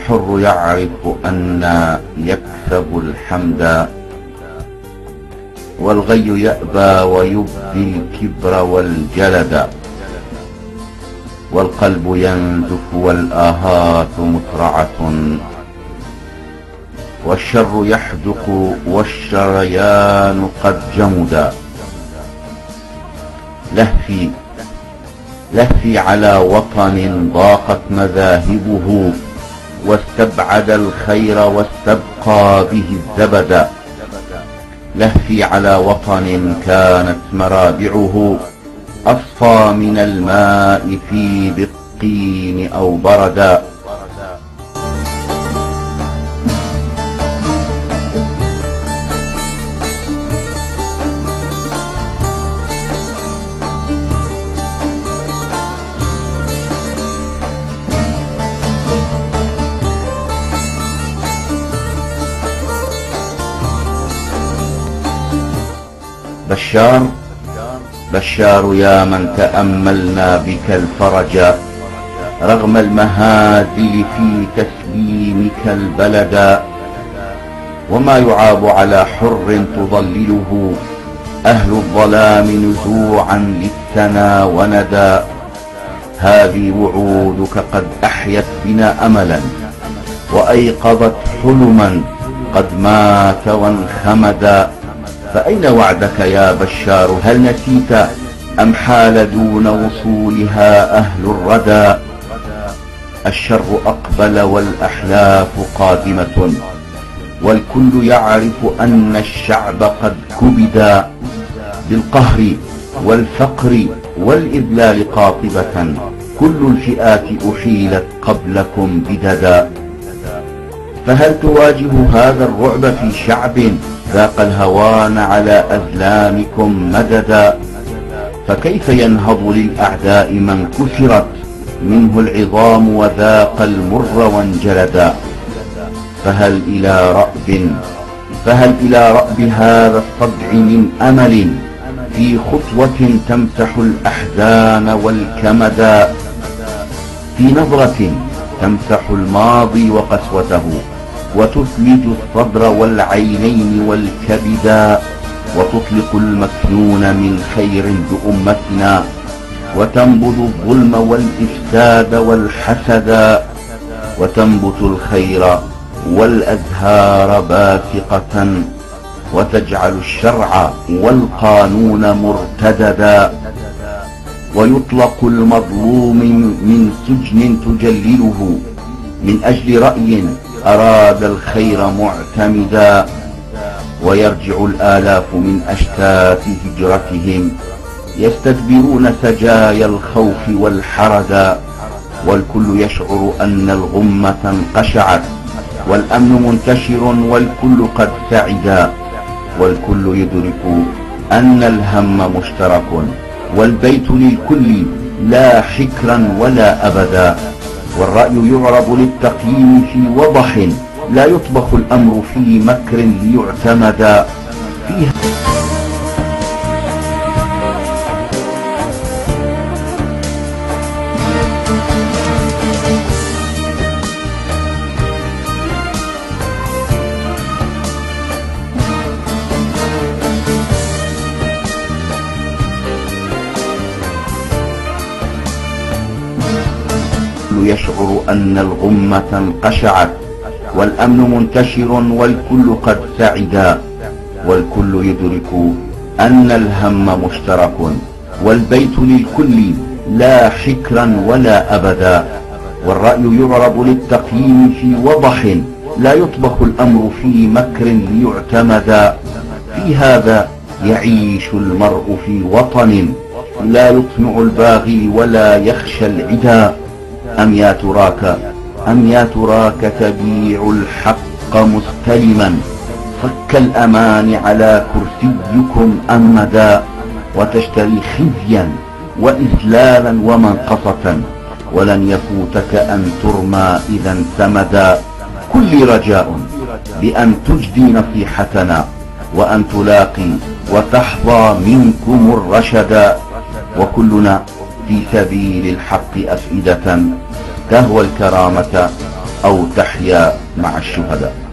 الحر يعرف أن يكسب الحمد، والغي يأبى ويبدي الكبر والجلد، والقلب ينزف والآهات مسرعة، والشر يحدق والشريان قد جمدا. لهفي على وطن ضاقت مذاهبه، واستبعد الخير واستبقى به الزبد. لهفي على وطن كانت مرابعه أصفى من الماء في بقين أو بردا. بشار يا من تأملنا بك الفرج، رغم المهازل في تسليمك البلد. وما يعاب على حر تضلله أهل الظلام نزوعا للثنى وندى. هذه وعودك قد أحيت بنا أملا، وأيقظت حلما قد مات وانخمدا. فأين وعدك يا بشار؟ هل نسيت أم حال دون وصولها أهل الردى؟ الشر أقبل والأحلاف قادمة، والكل يعرف أن الشعب قد كبدا بالقهر والفقر والإذلال قاطبة. كل الفئات أحيلت قبلكم بددا. فهل تواجه هذا الرعب في شعب ذاق الهوان على أذلامكم مددا؟ فكيف ينهض للأعداء من كسرت منه العظام وذاق المر وانجلدا؟ فهل إلى رأب هذا الصدع من أمل في خطوة تمسح الأحزان والكمدا، في نظرة تمسح الماضي وقسوته، وتثلج الصدر والعينين والكبدا، وتطلق المكنون من خير بأمتنا، وتنبذ الظلم والإفساد والحسدا، وتنبت الخير والأزهار باسقة، وتجعل الشرع والقانون مرتددا، ويطلق المظلوم من سجن تجلله من أجل رأي أراد الخير معتمدا، ويرجع الآلاف من أشتات هجرتهم يستدبرون سجايا الخوف والحردا، والكل يشعر أن الغمة انقشعت، والأمن منتشر والكل قد سعدا، والكل يدرك أن الهم مشترك، والبيت للكل لا حكرا ولا أبدا، والرأي يعرض للتقييم في وضح، لا يطبخ الأمر في مكر ليعتمدا فيها. يشعر أن الغمة انقشعت، والأمن منتشر والكل قد سعدا، والكل يدرك أن الهم مشترك، والبيت للكل لا حكرا ولا أبدا، والرأي يعرض للتقييم في وضح، لا يطبخ الأمر في مكر ليعتمدا. في هذا يعيش المرء في وطن لا يطمع الباغي ولا يخشى العدا. أم يا تراك تبيع الحق مستلما صك الأمان على كرسيكم أمدا، وتشتري خزيا وإذلالا ومنقصة، ولن يفوتك أن ترمى إذا سمدا. كل رجاء بأن تجدي نصيحتنا، وأن تلاقي وتحظى منكم الرشدا، وكلنا في سبيل الحق أفئدة تهوى الكرامة أو تحيا مع الشهداء.